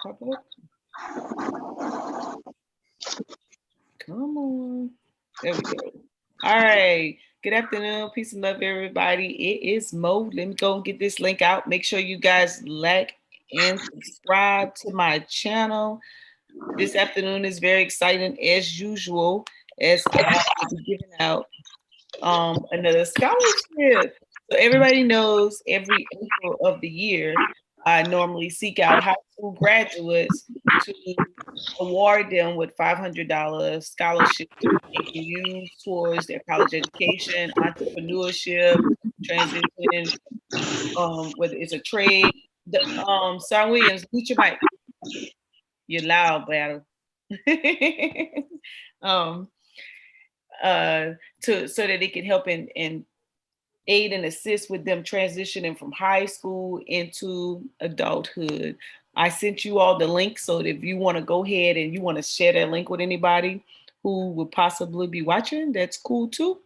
Pop up. Come on. There we go. All right. Good afternoon. Peace and love, everybody. It is Mo. Let me go and get this link out. Make sure you guys like and subscribe to my channel. This afternoon is very exciting as usual, as I will be giving out another scholarship. So everybody knows every April of the year, I normally seek out high school graduates to award them with $500 scholarships that they can use towards their college education, entrepreneurship, transition, whether it's a trade. Son Williams, mute your mic. You're loud, battle. um, to so that it can help and aid and assist with them transitioning from high school into adulthood. I sent you all the link, so that if you want to go ahead and you want to share that link with anybody who would possibly be watching, that's cool too.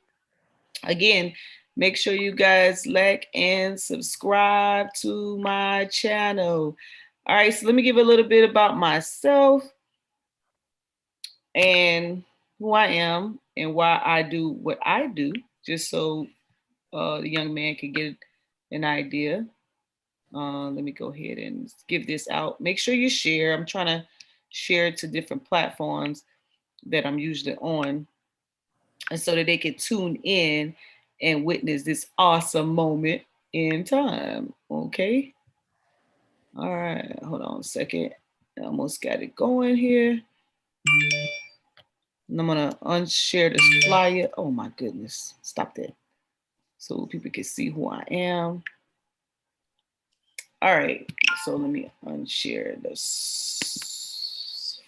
Again, make sure you guys like and subscribe to my channel. All right, so let me give a little bit about myself and who I am and why I do what I do, just so the young man can get an idea. Let me go ahead and give this out. Make sure you share. I'm trying to share it to different platforms that I'm usually on, and so that they can tune in and witness this awesome moment in time. Okay. All right. Hold on a second. I almost got it going here. And I'm gonna unshare this flyer. Oh my goodness. Stop that. So people can see who I am. All right, so let me unshare this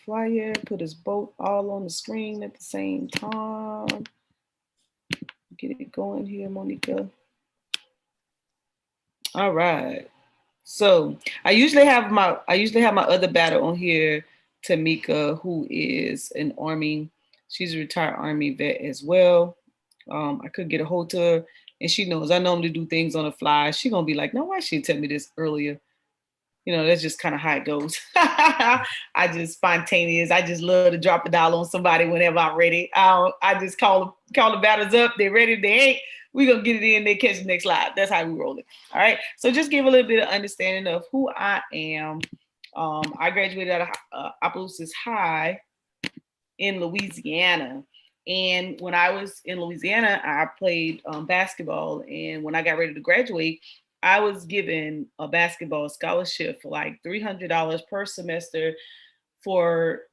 flyer, put us both all on the screen at the same time. Get it going here, Monica. All right. So I usually have my other battle on here, Tamika, who is an army. She's a retired army vet as well. I could get a hold to her, and she knows I normally do things on the fly. She gonna be like, "No, why she didn't tell me this earlier?" That's just kind of how it goes. I just spontaneous. I just love to drop a dollar on somebody whenever I'm ready. I just call the batters up. They're ready. They ain't. We gonna get it in. They catch the next live. That's how we roll it. All right. So just give a little bit of understanding of who I am. I graduated out of Opelousas High in Louisiana. And when I was in Louisiana, I played basketball. And when I got ready to graduate, I was given a basketball scholarship for like $300 per semester for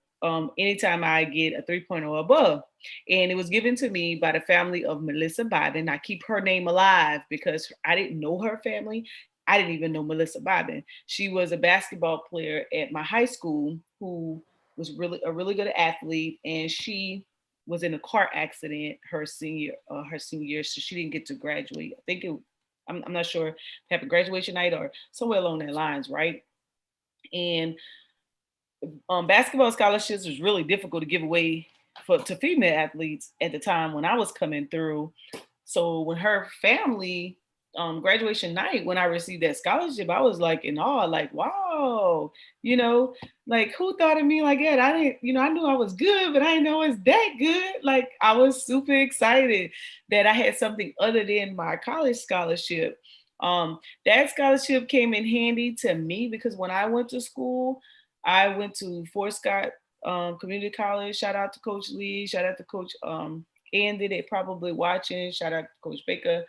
anytime I get a 3.0 above. And it was given to me by the family of Melissa Biden. I keep her name alive because I didn't know her family. I didn't even know Melissa Biden. She was a basketball player at my high school who was really a really good athlete, and she was in a car accident her senior year, so she didn't get to graduate. I think I'm not sure if it happened graduation night or somewhere along that lines, right? And basketball scholarships was really difficult to give away to female athletes at the time when I was coming through. So when her family graduation night, when I received that scholarship, I was like in awe, like wow, you know, like who thought of me like that? I didn't, I knew I was good, but I didn't know it's that good. Like I was super excited that I had something other than my college scholarship. That scholarship came in handy to me because when I went to school, I went to Fort Scott Community College. Shout out to Coach Lee. Shout out to Coach Andy. They probably watching. Shout out to Coach Baker.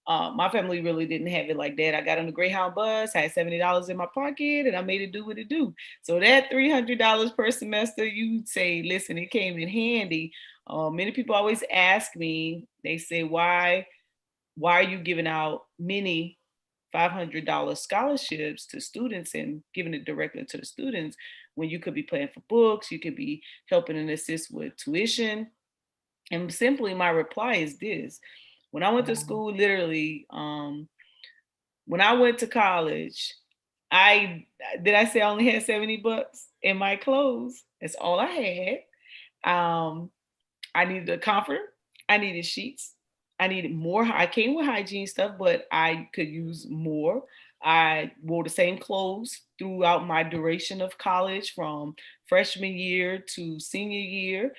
My family really didn't have it like that. I got on the Greyhound bus, had $70 in my pocket, and I made it do what it do. So that $300 per semester, you'd say, listen, it came in handy. Many people always ask me, they say, why are you giving out many $500 scholarships to students and giving it directly to the students when you could be paying for books, you could be helping and assist with tuition? And simply my reply is this. When I went to school, literally, when I went to college, I say I only had 70 bucks in my clothes. That's all I had. I needed a comforter. I needed sheets. I needed more. I came with hygiene stuff, but I could use more. I wore the same clothes throughout my duration of college from freshman year to senior year.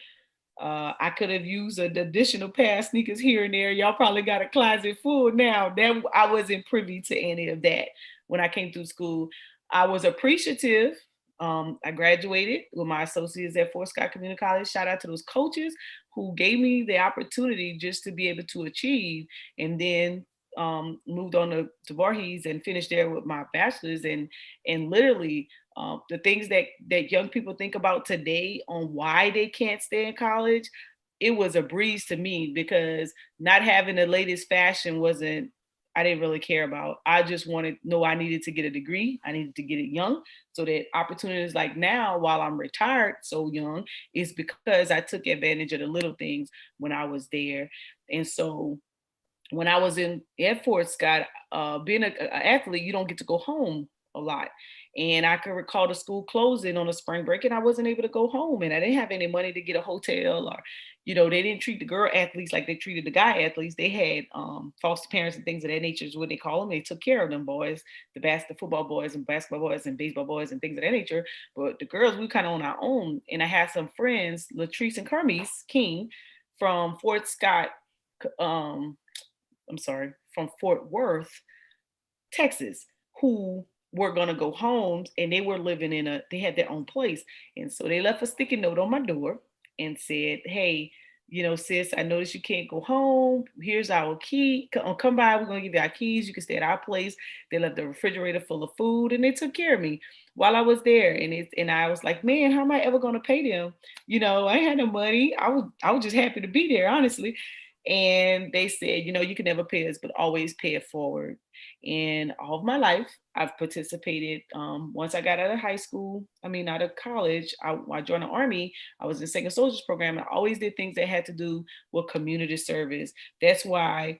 I could have used an additional pair of sneakers here and there. Y'all probably got a closet full now. That I wasn't privy to any of that when I came through school. I was appreciative. I graduated with my associates at Fort Scott Community College. Shout out to those coaches who gave me the opportunity just to be able to achieve, and then moved on to Voorhees and finished there with my bachelor's. And literally the things that young people think about today on why they can't stay in college, it was a breeze to me because not having the latest fashion wasn't, I didn't really care about. I just wanted, no, I needed to get a degree. I needed to get it young so that opportunities like now, while I'm retired so young, is because I took advantage of the little things when I was there. And so when I was in at Fort Scott, being an athlete, you don't get to go home a lot. And I can recall the school closing on a spring break, and I wasn't able to go home, and I didn't have any money to get a hotel, or, they didn't treat the girl athletes like they treated the guy athletes. They had foster parents and things of that nature is what they call them. They took care of them boys, the football boys and basketball boys and baseball boys and things of that nature. But the girls, we kind of on our own. And I had some friends, Latrice and Kermis King from Fort Scott, um, I'm sorry, from Fort Worth, Texas, who were gonna go home, and they were living they had their own place. And so they left a sticky note on my door and said, hey, sis, I noticed you can't go home. Here's our key. Come by, we're gonna give you our keys. You can stay at our place. They left the refrigerator full of food, and they took care of me while I was there. And I was like, man, how am I ever gonna pay them? I had no money. I was just happy to be there, honestly. And they said, you can never pay us, but always pay it forward. And all of my life, I've participated. Once I got out of high school, out of college, I joined the Army. I was in the Second Soldiers Program, and I always did things that had to do with community service. That's why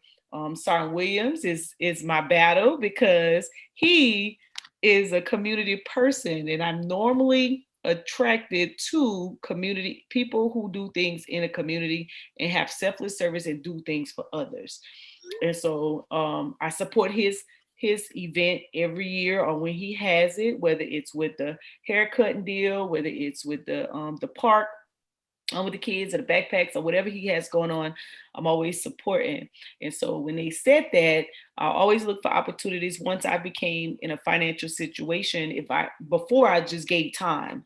Sergeant Williams is my battle, because he is a community person, and I'm normally attracted to community people who do things in a community and have selfless service and do things for others. And so I support his event every year, or when he has it, whether it's with the haircutting deal, whether it's with the park with the kids or the backpacks or whatever he has going on. I'm always supporting. And so when they said that, I always look for opportunities. Once I became in a financial situation, before I just gave time.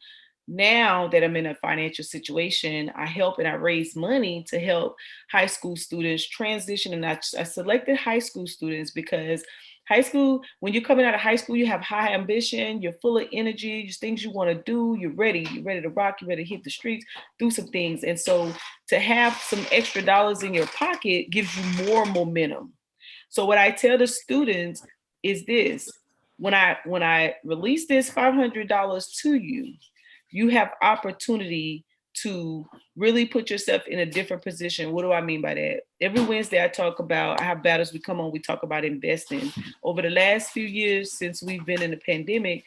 Now that I'm in a financial situation, I help and I raise money to help high school students transition. And I selected high school students because high school, when you're coming out of high school, you have high ambition, you're full of energy, just things you want to do, you're ready to rock, you're ready to hit the streets, do some things. And so to have some extra dollars in your pocket gives you more momentum. So what I tell the students is this: when I release this $500 to you, you have opportunity to really put yourself in a different position. What do I mean by that? Every Wednesday I have battles, we come on, we talk about investing. Over the last few years since we've been in the pandemic,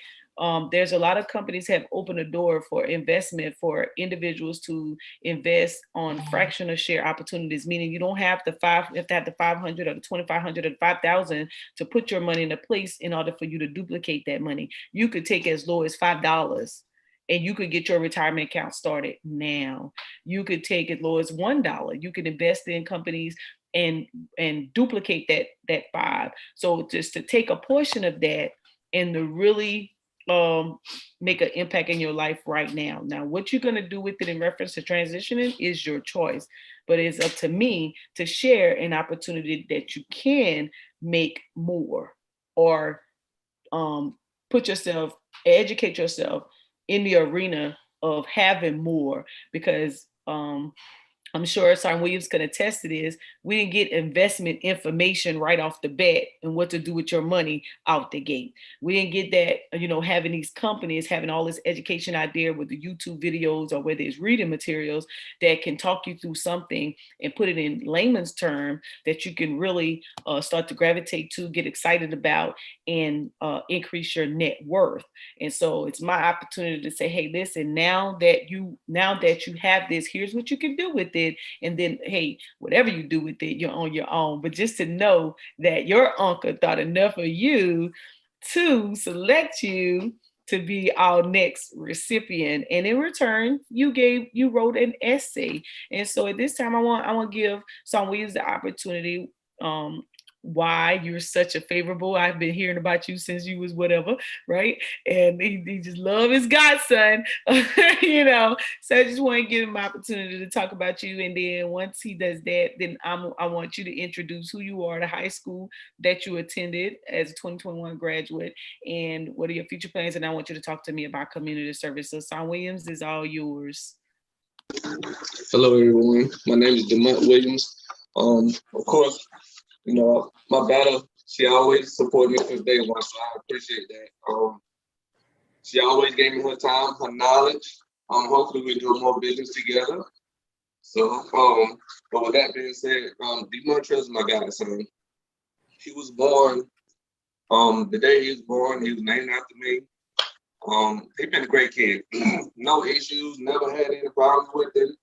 there's a lot of companies have opened a door for investment for individuals to invest on fractional share opportunities, meaning you don't have to have the 500 or the 2,500 or the 5,000 to put your money in a place in order for you to duplicate that money. You could take as low as $5 and you could get your retirement account started now. You could take as low as $1. You can invest in companies and duplicate that five. So just to take a portion of that and to really make an impact in your life right now. Now, what you're going to do with it in reference to transitioning is your choice, but it's up to me to share an opportunity that you can make more, or educate yourself in the arena of having more, because I'm sure Sergeant Williams can attest to this. We didn't get investment information right off the bat and what to do with your money out the gate. We didn't get that, having these companies, having all this education out there with the YouTube videos, or whether it's reading materials that can talk you through something and put it in layman's term that you can really start to gravitate to, get excited about, and increase your net worth. And so it's my opportunity to say, hey, listen, now that you have this, here's what you can do with it. it. And then, hey, whatever you do with it, you're on your own. But just to know that your uncle thought enough of you to select you to be our next recipient, and in return you wrote an essay. And so at this time I want to give Son Williams the opportunity, why you're such a favorable. I've been hearing about you since you was whatever, right? And he just love his godson, you know. So I just want to give him an opportunity to talk about you. And then once he does that, then I want you to introduce who you are, the high school that you attended as a 2021 graduate, and what are your future plans. And I want you to talk to me about community service. So Son Williams is all yours. Hello, everyone. My name is DeMont Williams. Of course, my daughter, she always supported me since day one, so I appreciate that. She always gave me her time, her knowledge. Hopefully we do more business together. So, but with that being said, DeMontrell is my godson. He was born, the day he was born, he was named after me. He been a great kid. No issues, never had any problems with him.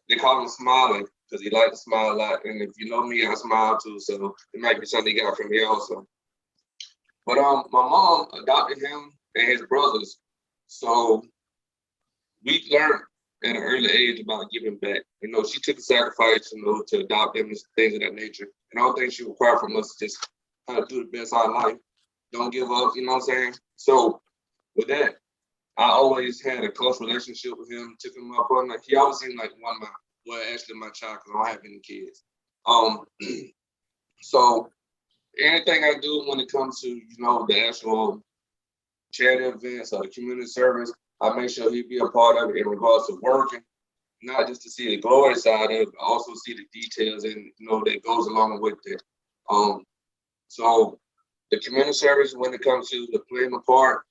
They call him Smiling because he liked to smile a lot. And if you know me, I smile too. So it might be something he got from me also. But my mom adopted him and his brothers. So we learned at an early age about giving back. She took a sacrifice, to adopt them and things of that nature. And all things she required from us is just how to do the best out of life. Don't give up, you know what I'm saying? So with that, I always had a close relationship with him, took him up on that. He always seemed like actually my child, because I don't have any kids. So anything I do when it comes to, the actual charity events or the community service, I make sure he be a part of it in regards to working, not just to see the glory side of it, but also see the details and, that goes along with it. So the community service, when it comes to the playing the part,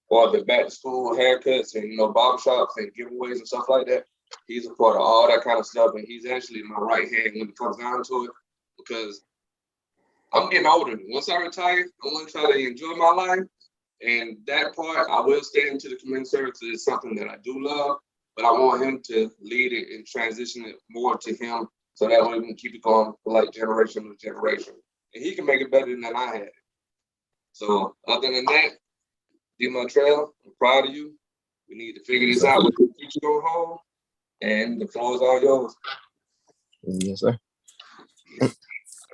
or the back to school haircuts and barbershops and giveaways and stuff like that. He's a part of all that kind of stuff, and he's actually my right hand when it comes down to it, because I'm getting older. Once I retire, I want to try to enjoy my life, and that part I will stay into the community service. It's something that I do love, but I want him to lead it and transition it more to him, so that way we can keep it going for like generation to generation, and he can make it better than I had it. So other than that, DeMontrell, I'm proud of you. We need to figure this out with the future going home, and the floor is all yours. Yes, sir.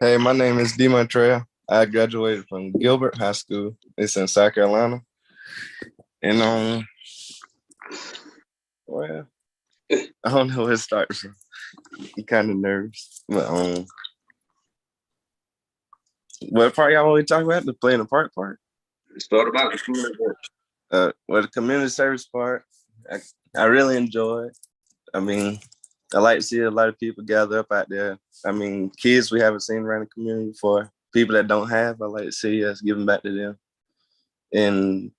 Hey, my name is DeMontrell. I graduated from Gilbert High School. It's in South Carolina. And well, I don't know where to start. So I'm kind of nervous. But what part y'all want to talk about? The playing the part? Start about the community work. Well, the community service part, I really enjoy it. I mean, I like to see a lot of people gather up out there. I mean, kids we haven't seen around the community before. People that don't have, I like to see us giving back to them. And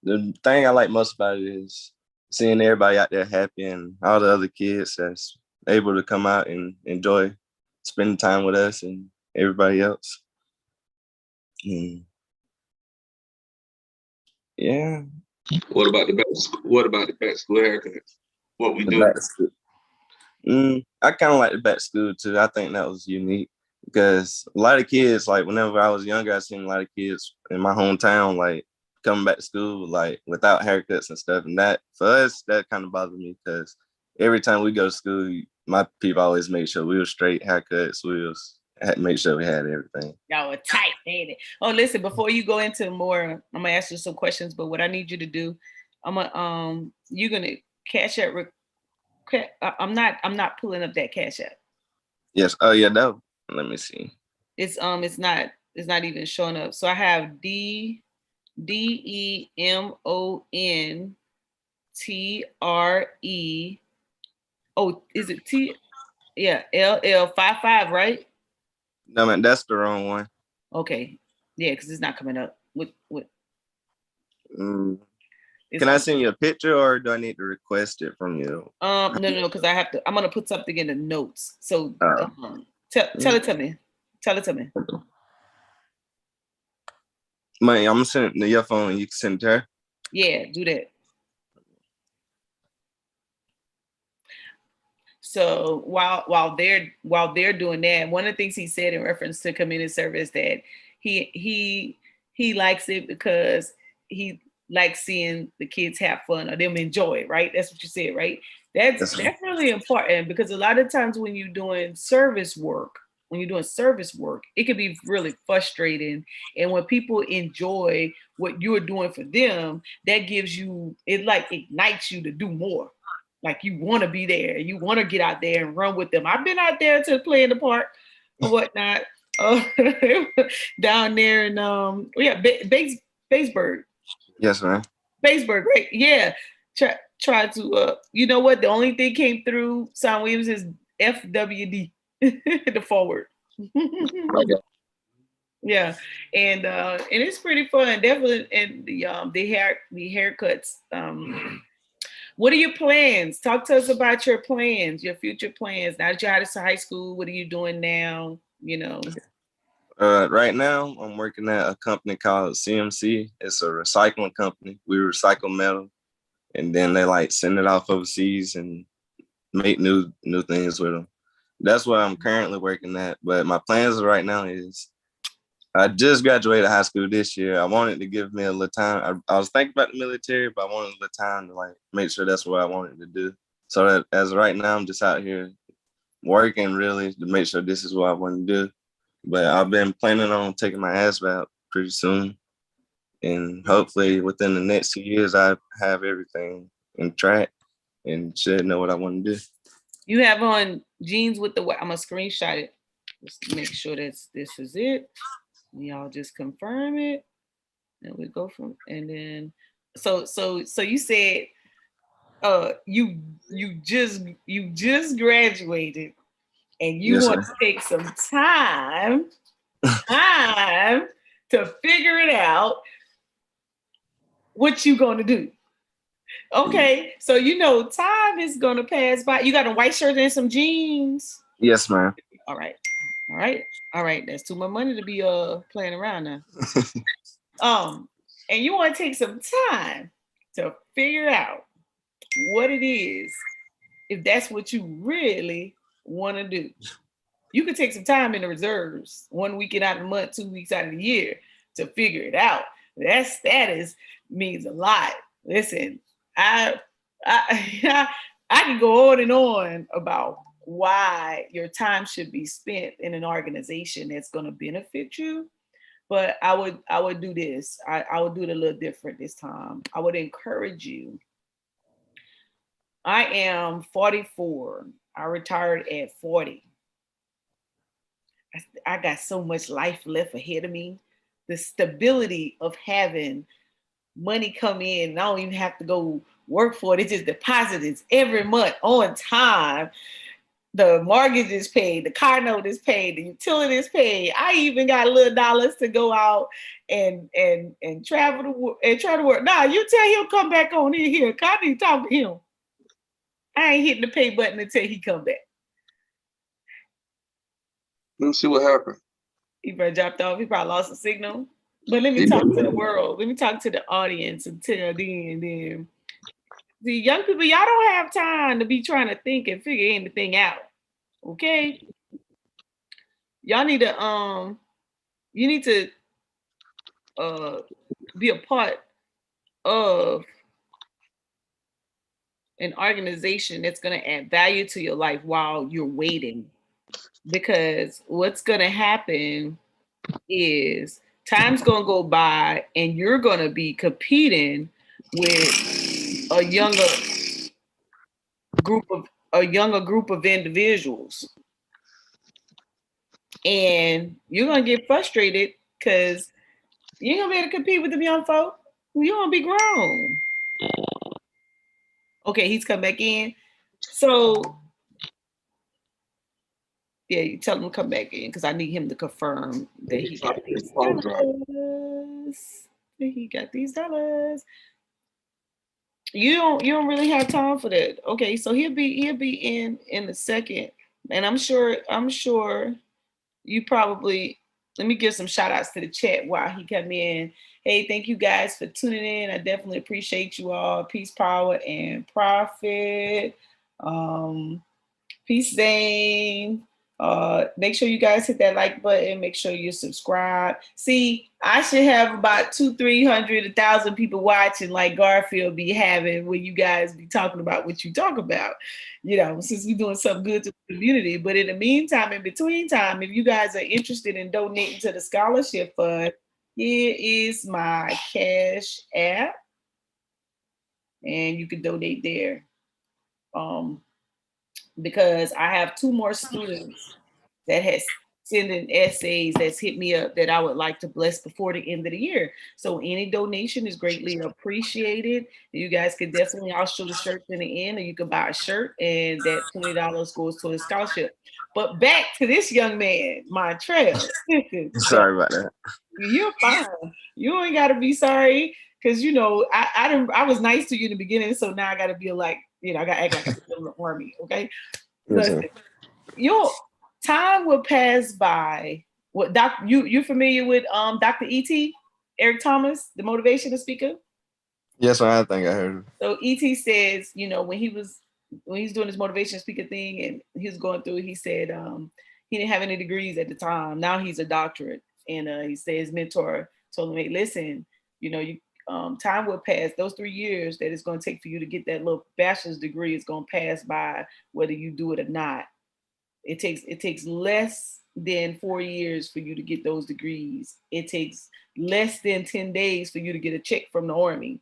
the thing I like most about it is seeing everybody out there happy, and all the other kids that's able to come out and enjoy spending time with us and everybody else. Yeah. What about the back school haircuts? What we do? I kind of like the back to school too. I think that was unique because a lot of kids, like whenever I was younger, I seen a lot of kids in my hometown like coming back to school like without haircuts and stuff. And that for us, that kind of bothered me because every time we go to school, my people always make sure we were straight haircuts. Make sure we had everything. Y'all were tight, ain't it? Oh, listen, before you go into more, I'm gonna ask you some questions, but what I need you to do, you're gonna cash out. I'm not pulling up that cash app. Yes. Oh yeah, no. Let me see. It's not even showing up. So I have DEMONTRE. Oh, is it T? Yeah, LL55, right? No, man, that's the wrong one. Okay. Yeah, because it's not coming up. What? Can I send you a picture, or do I need to request it from you? No, because I'm gonna put something in the notes. So tell it to me. Tell it to me. I'm gonna send it to your phone and you can send it to her. Yeah, do that. So while they're doing that, one of the things he said in reference to community service that he likes it because he likes seeing the kids have fun or them enjoy it, right? That's what you said, right? That's Yes, ma'am. really important because a lot of times when you're doing service work, it can be really frustrating. And when people enjoy what you're doing for them, that gives you, it like ignites you to do more. Like you want to be there, you want to get out there and run with them. I've been out there to play in the park or whatnot. Uh, down there in Batesburg. Yes, ma'am. Batesburg, right? Yeah. Try to you know what? The only thing came through Sound Williams is FWD, the forward. Yeah, and it's pretty fun, definitely. And the haircuts. What are your plans? Talk to us about your plans, your future plans. Now that you're out of high school, what are you doing now? You know. Right now, I'm working at a company called CMC. It's a recycling company. We recycle metal, and then they like send it off overseas and make new things with them. That's what I'm currently working at. But my plans right now is I just graduated high school this year. I wanted to give me a little time. I was thinking about the military, but I wanted a little time to like make sure that's what I wanted to do. So that as right now, I'm just out here working really to make sure this is what I want to do. But I've been planning on taking my ASVAB pretty soon. And hopefully within the next 2 years, I have everything in track and should know what I want to do. You have on jeans with the white. I'm gonna screenshot it. Just make sure that this is it. Y'all just confirm it. And we go from and then so you said you just graduated and you Yes, want sir. to take some time to figure it out what you gonna do. Okay, so you know time is gonna pass by. You got a white shirt and some jeans. Yes, ma'am. All right, all right, all right. That's too much money to be playing around now. And you want to take some time to figure out what it is, if that's what you really want to do. You can take some time in the reserves, 1 weekend out of the month, 2 weeks out of the year to figure it out. That status means a lot. Listen, I I can go on and on about why your time should be spent in an organization that's going to benefit you. But I would do this. I would do it a little different this time. I would encourage you. I am 44. I retired at 40. I got so much life left ahead of me. The stability of having money come in, and I don't even have to go work for it. It just deposits every month on time. The mortgage is paid, the car note is paid, the utility is paid. I even got little dollars to go out and travel to and try to work. Nah, you tell him come back on in here. I need to talk to him. I ain't hitting the pay button until he come back. Let me see what happened. He probably dropped off. He probably lost the signal. But let me talk to the world. Let me talk to the audience until then. The young people, y'all don't have time to be trying to think and figure anything out. Okay? Y'all need to you need to be a part of an organization that's going to add value to your life while you're waiting. Because what's going to happen is time's going to go by and you're going to be competing with a younger group of individuals. And you're going to get frustrated because you ain't going to be able to compete with them young folk. You're going to be grown. Okay, he's come back in. So, yeah, you tell him to come back in because I need him to confirm that he got these dollars. He got these dollars. You don't really have time for that. Okay, so he'll be in a second. And I'm sure you probably, let me give some shout outs to the chat while he come in. Hey, thank you guys for tuning in. I definitely appreciate you all. Peace, power, and profit. Peace, Zane. Make sure you guys hit that like button. Make sure you subscribe. See, I should have about 200-300, 1,000 people watching, like Garfield be having when you guys be talking about what you talk about. Since we're doing something good to the community. But in the meantime, in between time, if you guys are interested in donating to the scholarship fund, here is my Cash App, and you can donate there. Because I have 2 more students that has sent in essays that's hit me up that I would like to bless before the end of the year. So any donation is greatly appreciated. You guys can definitely, I'll show the shirts in the end, or you can buy a shirt and that $20 goes to a scholarship. But back to this young man, Montrell. Sorry about that. You're fine. You ain't got to be sorry, because I was nice to you in the beginning, so now I got to be like, I got to act like I'm in the army, okay? Yes, Listen, your time will pass by. What you familiar with Dr. E.T. Eric Thomas, the motivational speaker? yes, I think I heard. So E.T. says, when he's doing his motivational speaker thing and he was going through, he said he didn't have any degrees at the time. Now he's a doctorate, and he said his mentor told him, "Hey, listen, time will pass. Those 3 years that it's going to take for you to get that little bachelor's degree is going to pass by, whether you do it or not. It takes less than 4 years for you to get those degrees. It takes less than 10 days for you to get a check from the Army."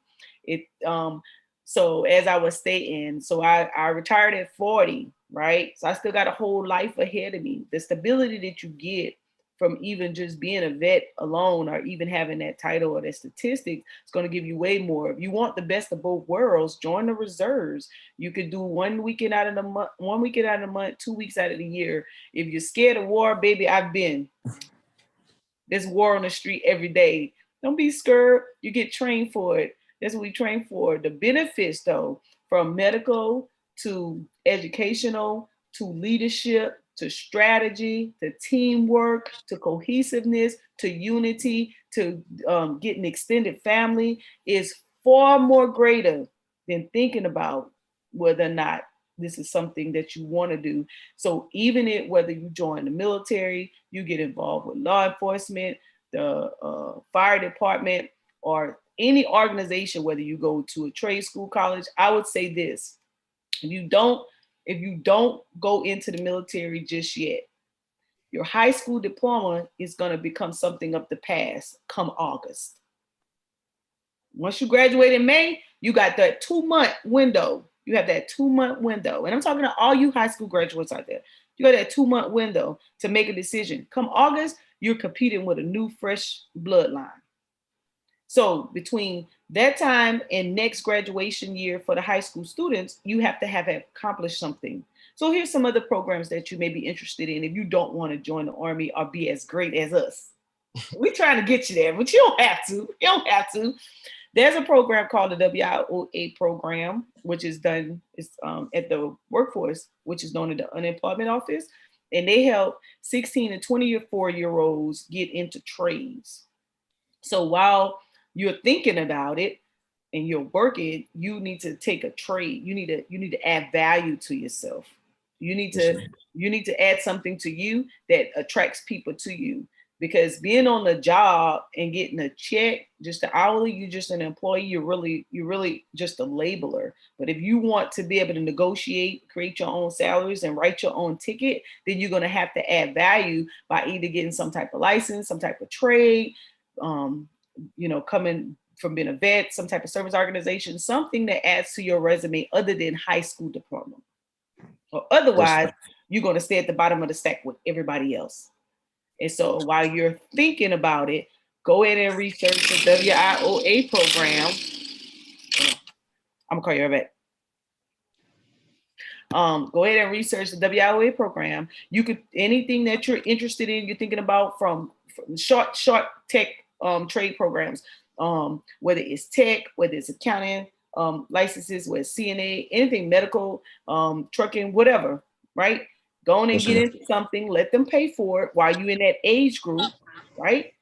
So as I was stating, so I retired at 40, right? So I still got a whole life ahead of me. The stability that you get from even just being a vet alone, or even having that title or that statistics, it's going to give you way more. If you want the best of both worlds, join the reserves. You could do 1 weekend out of the month, 2 weeks out of the year. If you're scared of war, baby, I've been. There's war on the street every day. Don't be scared. You get trained for it. That's what we train for. The benefits, though, from medical to educational to leadership to strategy, to teamwork, to cohesiveness, to unity, to getting extended family, is far more greater than thinking about whether or not this is something that you want to do. So even whether you join the military, you get involved with law enforcement, the fire department, or any organization, whether you go to a trade school, college, I would say this: if you don't go into the military just yet, your high school diploma is going to become something of the past come August. Once you graduate in May, you got that 2-month window. You have that 2-month window. And I'm talking to all you high school graduates out there. You got that 2-month window to make a decision. Come August, you're competing with a new, fresh bloodline. So between that time and next graduation year for the high school students, you have to have accomplished something. So here's some other programs that you may be interested in if you don't want to join the Army or be as great as us. We're trying to get you there, but you don't have to. You don't have to. There's a program called the WIOA program, which is done at the workforce, which is known as the unemployment office. And they help 16 and 24-year-olds get into trades. So while you're thinking about it and you're working, you need to take a trade. You need to add value to yourself. You need to add something to you that attracts people to you. Because being on the job and getting a check, just the hourly, you're just an employee, you're really just a labeler. But if you want to be able to negotiate, create your own salaries and write your own ticket, then you're going to have to add value by either getting some type of license, some type of trade, coming from being a vet, some type of service organization, something that adds to your resume other than high school diploma. Or otherwise, you're going to stay at the bottom of the stack with everybody else. And so while you're thinking about it, go ahead and research the WIOA program. I'm gonna call you right back. Go ahead and research the WIOA program. You could, anything that you're interested in, you're thinking about from short tech trade programs, whether it's tech, whether it's accounting, licenses, whether it's CNA, anything medical, trucking, whatever, right? Go on and get into something, let them pay for it while you're in that age group, right?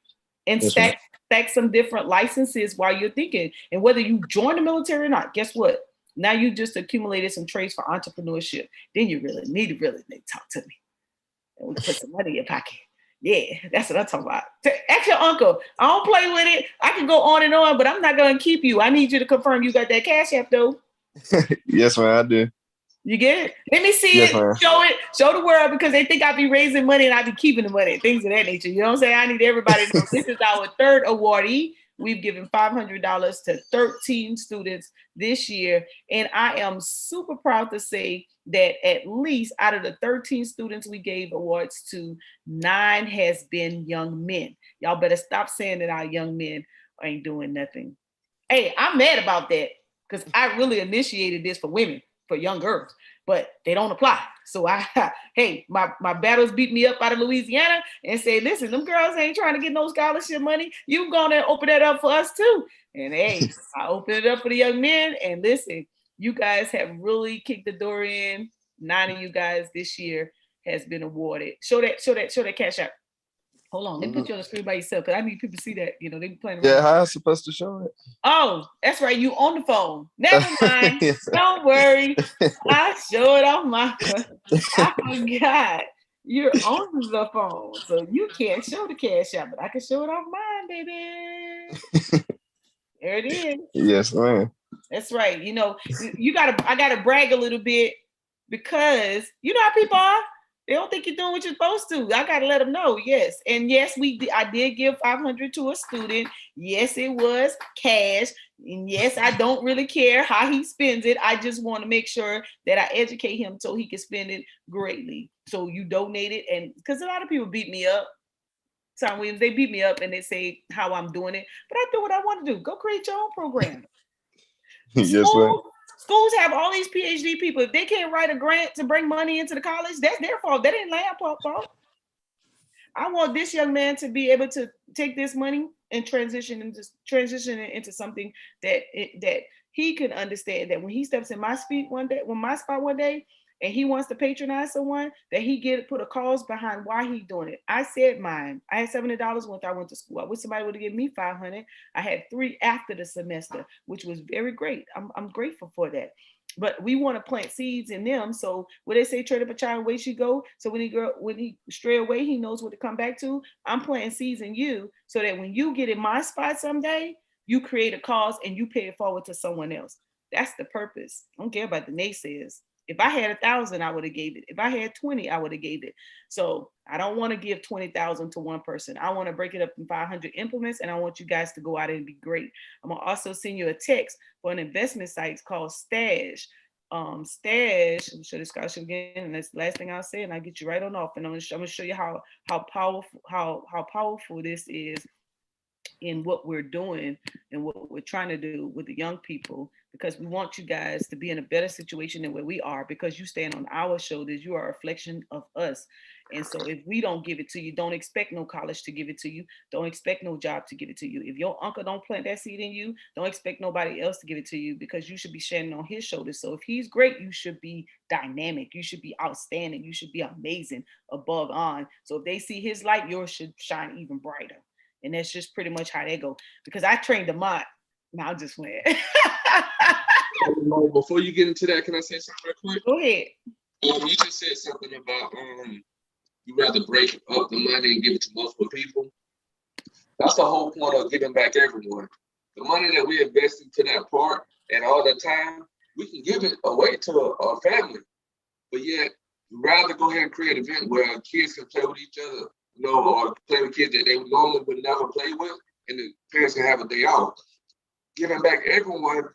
And stack some different licenses while you're thinking. And whether you join the military or not, guess what? Now you just accumulated some traits for entrepreneurship. Then you really need to talk to me. And we put some money in your pocket. Yeah, that's what I'm talking about. Ask your uncle. I don't play with it. I can go on and on, but I'm not gonna keep you. I need you to confirm you got that Cash App though. Yes, man, I do. You get it? Let me see Yes, it. ma'am. Show the world, because they think I be raising money and I be keeping the money, things of that nature. You know what I'm saying? I need everybody to know this is our third awardee. We've given $500 to 13 students this year. And I am super proud to say that at least out of the 13 students we gave awards to, 9 has been young men. Y'all better stop saying that our young men ain't doing nothing. Hey, I'm mad about that because I really initiated this for women, for young girls, but they don't apply. So hey, my battles beat me up out of Louisiana and say, listen, them girls ain't trying to get no scholarship money. You gonna open that up for us too. And hey, I opened it up for the young men. And listen, you guys have really kicked the door in. 9 of you guys this year has been awarded. Show that Cash App. Hold on, let me put you on the screen by yourself because I need people to see that. You know, they be playing around. Yeah, how I supposed to show it? Oh, that's right. You on the phone. Never mind. Don't worry. I show it off my I forgot. You're on the phone. So you can't show the Cash App, but I can show it off mine, baby. There it is. Yes, man. That's right. You know, I gotta brag a little bit because you know how people are. They don't think you're doing what you're supposed to. I gotta let them know. Yes, and yes, I did give 500 to a student. Yes, it was cash, and yes, I don't really care how he spends it. I just want to make sure that I educate him so he can spend it greatly. So you donate it, and because a lot of people beat me up. Tom Williams, they beat me up and they say how I'm doing it, but I do what I want to do. Go create your own program. Yes, man. Schools have all these PhD people. If they can't write a grant to bring money into the college, that's their fault. That ain't lab fault. I want this young man to be able to take this money and transition it into something that he can understand, that when he steps in my spot one day, and he wants to patronize someone, that he put a cause behind why he's doing it. I said mine. I had $70 when I went to school. I wish somebody would have given me $500. I had 3 after the semester, which was very great. I'm grateful for that. But we want to plant seeds in them. So what they say, trade up a child, away she go. So when he stray away, he knows what to come back to. I'm planting seeds in you so that when you get in my spot someday, you create a cause and you pay it forward to someone else. That's the purpose. I don't care about the naysayers. If I had 1,000, I would have gave it. If I had 20, I would have gave it. So I don't want to give 20,000 to one person. I want to break it up in 500 implements, and I want you guys to go out and be great. I'm gonna also send you a text for an investment site called Stash. Stash. I'm show the scholarship again, and that's the last thing I'll say, and I'll get you right on off. And I'm gonna show you how powerful this is in what we're doing and what we're trying to do with the young people, because we want you guys to be in a better situation than where we are, because you stand on our shoulders. You are a reflection of us. And so if we don't give it to you, don't expect no college to give it to you. Don't expect no job to give it to you. If your uncle don't plant that seed in you, don't expect nobody else to give it to you, because you should be standing on his shoulders. So if he's great, you should be dynamic. You should be outstanding. You should be amazing, above on. So if they see his light, yours should shine even brighter. And that's just pretty much how they go. Because I trained Demont. Now I just went. Before you get into that, can I say something real quick? Go ahead. You just said something about you rather break up the money and give it to multiple people. That's the whole point of giving back everyone. The money that we invest into that part and all the time, we can give it away to a family. But yet, we'd rather go ahead and create an event where kids can play with each other, or play with kids that they normally would never play with, and the parents can have a day off. Giving back everyone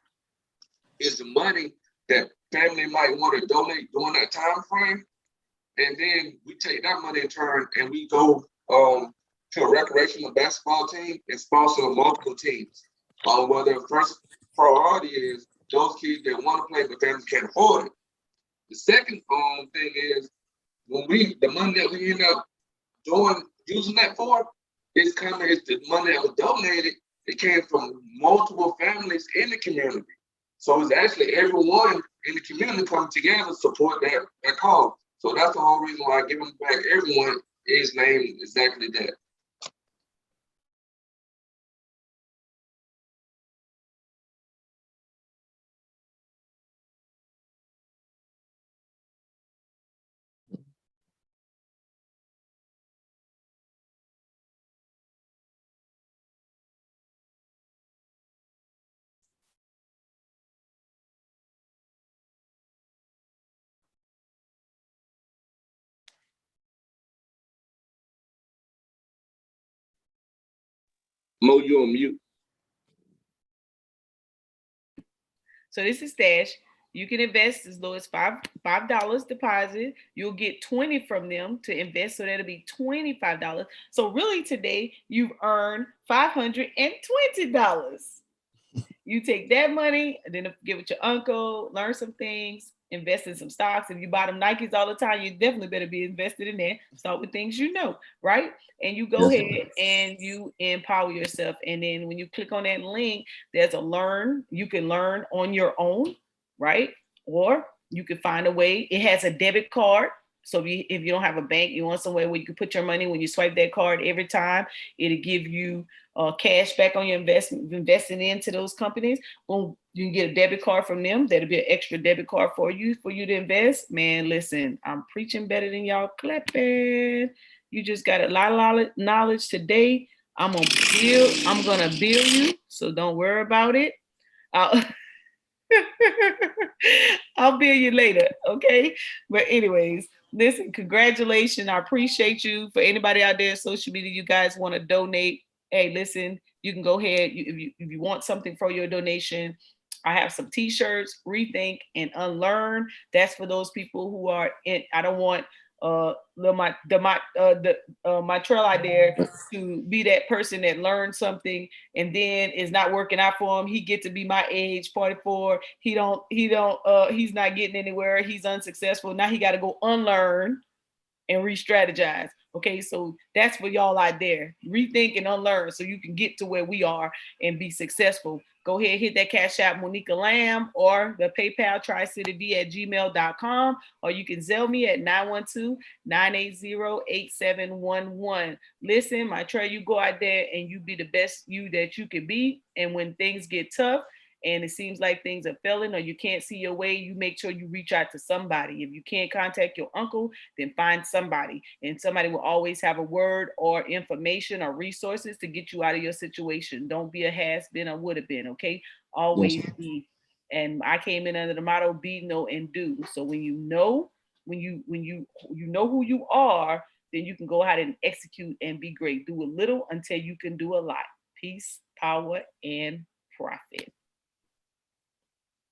is the money that family might want to donate during that time frame. And then we take that money in turn and we go to a recreational basketball team and sponsor multiple teams. Whether the first priority is those kids that want to play but families can't afford it. The second thing is the money that we end up using that for, it's the money that was donated. It came from multiple families in the community. So it's actually everyone in the community coming together to support that cause. So that's the whole reason why giving back everyone is named exactly that. Mo, you on mute. So this is Stash. You can invest as low as $5 deposit. You'll get 20 from them to invest, so that'll be $25. So really today you've earned $520. You take that money, and then give it to your uncle, learn some things, invest in some stocks. If you buy them Nikes all the time, you definitely better be invested in there. Start with things you know, right? And you go ahead and you empower yourself. And then when you click on that link, there's a learn. You can learn on your own, right? Or you can find a way. It has a debit card. So if you don't have a bank, you want somewhere where you can put your money. When you swipe that card every time, it'll give you cash back on your investing into those companies. When you can get a debit card from them, that'll be an extra debit card for you to invest. Man, listen, I'm preaching better than y'all clapping. You just got a lot of knowledge today. I'm gonna bill you, so don't worry about it. I'll bill you later, okay? But anyways, listen, congratulations. I appreciate you. For anybody out there in social media, you guys want to donate, hey, listen, you can go ahead. If you want something for your donation, I have some t-shirts, Rethink and Unlearn. That's for those people who are in, I don't want my trail out there to be that person that learned something and then is not working out for him. He get to be my age, 44. He's not getting anywhere. He's unsuccessful. Now he got to go unlearn and re-strategize. Okay, so that's for y'all out there. Rethink and unlearn so you can get to where we are and be successful. Go ahead, hit that Cash App, Monica Lamb, or the PayPal, tricityv@gmail.com, or you can Zelle me at 912-980-8711. Listen, my trail, you go out there and you be the best you that you can be. And when things get tough, and it seems like things are failing or you can't see your way, you make sure you reach out to somebody. If you can't contact your uncle, then find somebody. And somebody will always have a word or information or resources to get you out of your situation. Don't be a has-been or would-have been, okay? Always be. And I came in under the motto, be, know, and do. So when you know who you are, then you can go ahead and execute and be great. Do a little until you can do a lot. Peace, power, and profit.